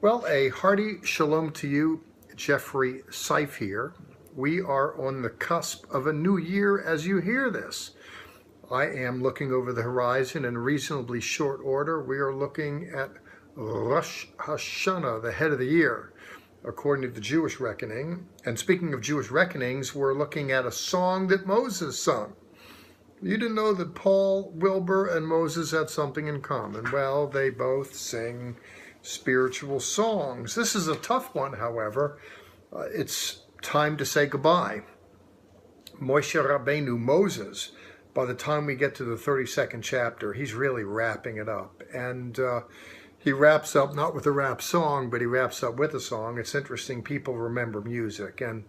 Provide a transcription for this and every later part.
Well, a hearty shalom to you, Jeffrey Seif here. We are on the cusp of a new year as you hear this. I am looking over the horizon in reasonably short order. We are looking at Rosh Hashanah, the head of the year, according to the Jewish reckoning. And speaking of Jewish reckonings, we're looking at a song that Moses sung. You didn't know that Paul, Wilbur, and Moses had something in common. Well, they both sing spiritual songs. This is a tough one, however. It's time to say goodbye. Moshe Rabbeinu, Moses, by the time we get to the 32nd chapter, he's really wrapping it up. And he wraps up not with a rap song, but he wraps up with a song. It's interesting, people remember music. And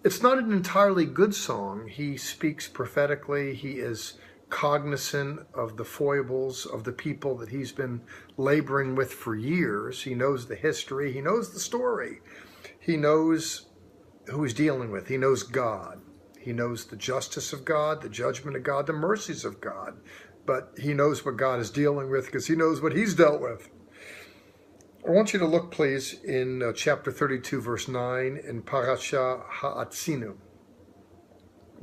it's not an entirely good song. He speaks prophetically. He is cognizant of the foibles of the people that he's been laboring with for years. He knows the history. He knows the story. He knows who he's dealing with. He knows God. He knows the justice of God, the judgment of God, the mercies of God. But he knows what God is dealing with because he knows what he's dealt with. I want you to look, please, in chapter 32, verse 9, in Parsha Ha'atzinu.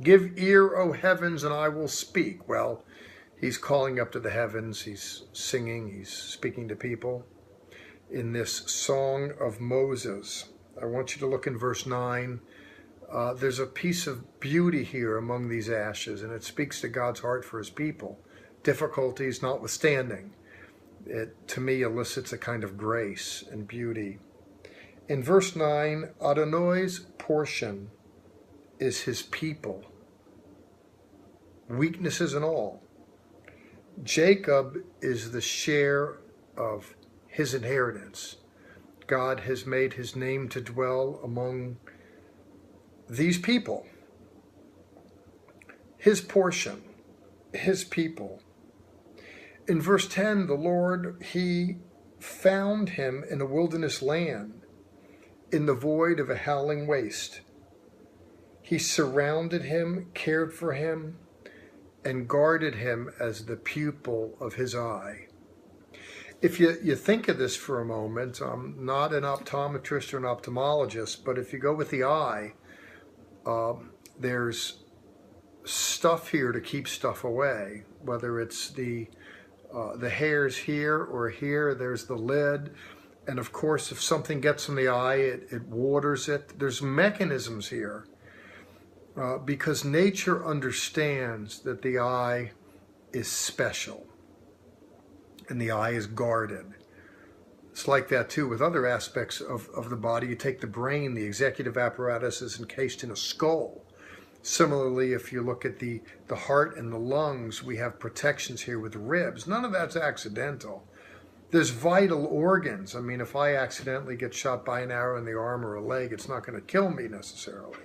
Give ear, O heavens, and I will speak. Well, he's calling up to the heavens. He's singing. He's speaking to people in this song of Moses. I want you to look in verse 9. There's a piece of beauty here among these ashes, and it speaks to God's heart for his people. Difficulties notwithstanding, it, to me, elicits a kind of grace and beauty. In verse 9, Adonai's portion is his people, weaknesses and all. Jacob is the share of his inheritance. God has made his name to dwell among these people. His portion, his people. In verse 10, the Lord, he found him in a wilderness land, in the void of a howling waste. He surrounded him, cared for him, and guarded him as the pupil of his eye. If you think of this for a moment, I'm not an optometrist or an ophthalmologist, but if you go with the eye, there's stuff here to keep stuff away, whether it's the hairs here or here, there's the lid. And of course, if something gets in the eye, it waters it. There's mechanisms here because nature understands that the eye is special and the eye is guarded. It's like that too with other aspects of the body. You take the brain, the executive apparatus is encased in a skull. Similarly, if you look at the heart and the lungs, we have protections here with ribs. None of that's accidental. There's vital organs. I mean, if I accidentally get shot by an arrow in the arm or a leg, it's not going to kill me necessarily.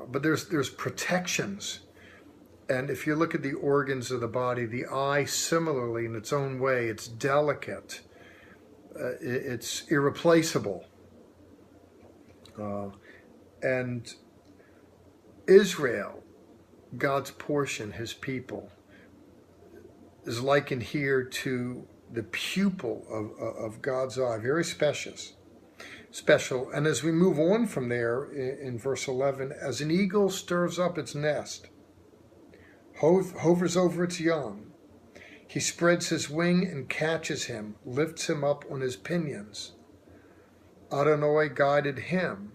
But there's protections. And if you look at the organs of the body, the eye similarly in its own way, it's delicate. It's irreplaceable. And Israel, God's portion, his people, is likened here to the pupil of God's eye, very special. And as we move on from there in verse 11, as an eagle stirs up its nest, hovers over its young, he spreads his wing and catches him, lifts him up on his pinions. Adonai guided him.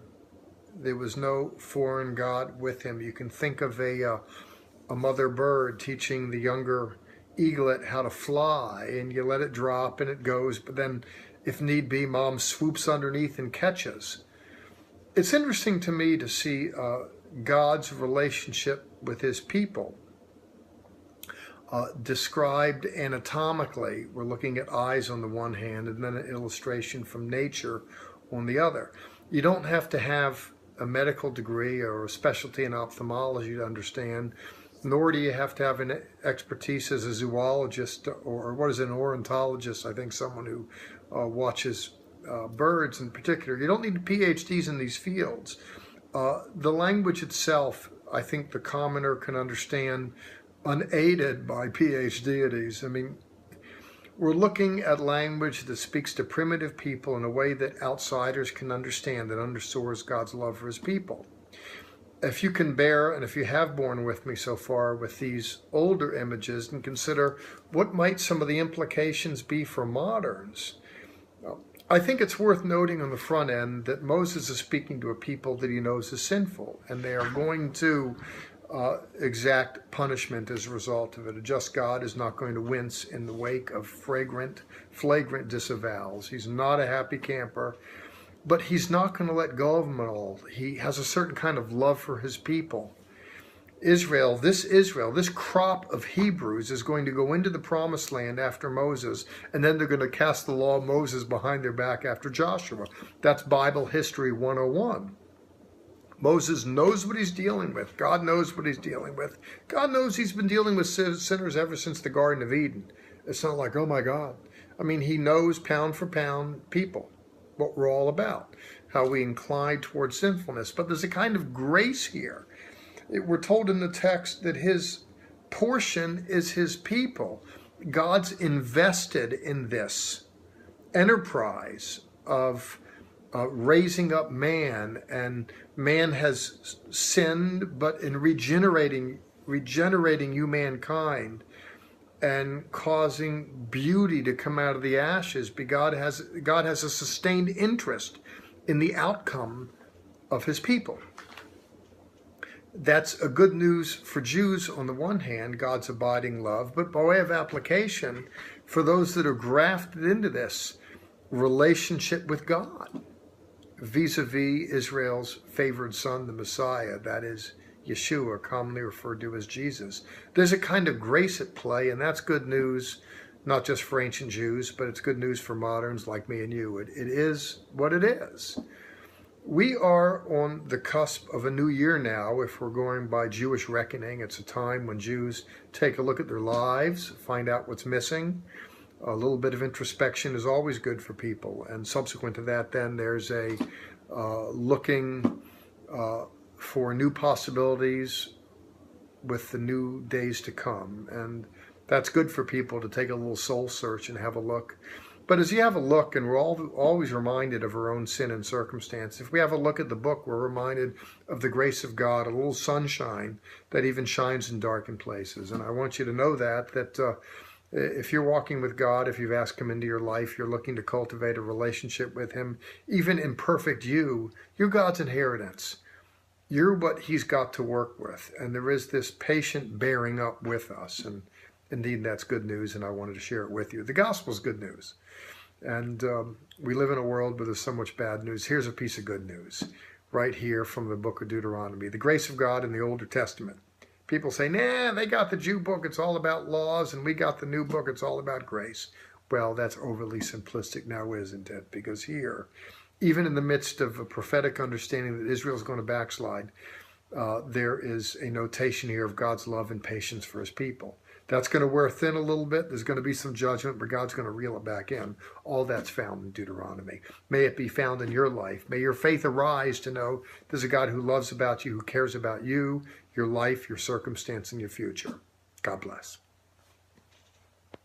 There was no foreign god with him. You can think of a mother bird teaching the younger eaglet how to fly, and you let it drop and it goes, but then if need be, mom swoops underneath and catches. It's interesting to me to see God's relationship with his people described anatomically. We're looking at eyes on the one hand and then an illustration from nature on the other. You don't have to have a medical degree or a specialty in ophthalmology to understand, nor do you have to have an expertise as a zoologist or what is an ornithologist, I think someone who watches birds in particular. You don't need PhDs in these fields. The language itself, I think the commoner can understand unaided by PhDs. I mean, We're looking at language that speaks to primitive people in a way that outsiders can understand and underscores God's love for his people. If you can bear, and if you have borne with me so far with these older images, and consider what might some of the implications be for moderns, I think it's worth noting on the front end that Moses is speaking to a people that he knows is sinful, and they are going to exact punishment as a result of it. A just God is not going to wince in the wake of flagrant disavowals. He's not a happy camper, but he's not going to let go of them at all. He has a certain kind of love for his people. Israel, this crop of Hebrews is going to go into the promised land after Moses, and then they're going to cast the law of Moses behind their back after Joshua. That's Bible history 101. Moses knows what he's dealing with. God knows what he's dealing with. God knows he's been dealing with sinners ever since the Garden of Eden. It's not like, oh my God. I mean, he knows pound for pound people, what we're all about, how we incline towards sinfulness. But there's a kind of grace here. We're told in the text that his portion is his people. God's invested in this enterprise of raising up man, and man has sinned, but in regenerating you mankind and causing beauty to come out of the ashes. But God has a sustained interest in the outcome of his people. That's a good news for Jews on the one hand, God's abiding love, but by way of application, for those that are grafted into this relationship with God, vis-a-vis Israel's favored son, the Messiah, that is Yeshua, commonly referred to as Jesus. There's a kind of grace at play, and that's good news, not just for ancient Jews, but it's good news for moderns like me and you. It is what it is. We are on the cusp of a new year now. If we're going by Jewish reckoning, it's a time when Jews take a look at their lives, find out what's missing. A little bit of introspection is always good for people. And subsequent to that, then there's a looking for new possibilities with the new days to come. And that's good for people to take a little soul search and have a look. But as you have a look, and we're always reminded of our own sin and circumstance, if we have a look at the book, we're reminded of the grace of God, a little sunshine that even shines in darkened places. And I want you to know that if you're walking with God, if you've asked him into your life, you're looking to cultivate a relationship with him, even imperfect you're God's inheritance. You're what he's got to work with. And there is this patient bearing up with us. And indeed, that's good news, and I wanted to share it with you. The gospel's good news. And we live in a world where there's so much bad news. Here's a piece of good news right here from the book of Deuteronomy. The grace of God in the Older Testament. People say, nah, they got the Jew book, it's all about laws, and we got the new book, it's all about grace. Well, that's overly simplistic now, isn't it? Because here, even in the midst of a prophetic understanding that Israel's going to backslide, there is a notation here of God's love and patience for his people. That's going to wear thin a little bit. There's going to be some judgment, but God's going to reel it back in. All that's found in Deuteronomy. May it be found in your life. May your faith arise to know there's a God who loves about you, who cares about you, your life, your circumstance, and your future. God bless.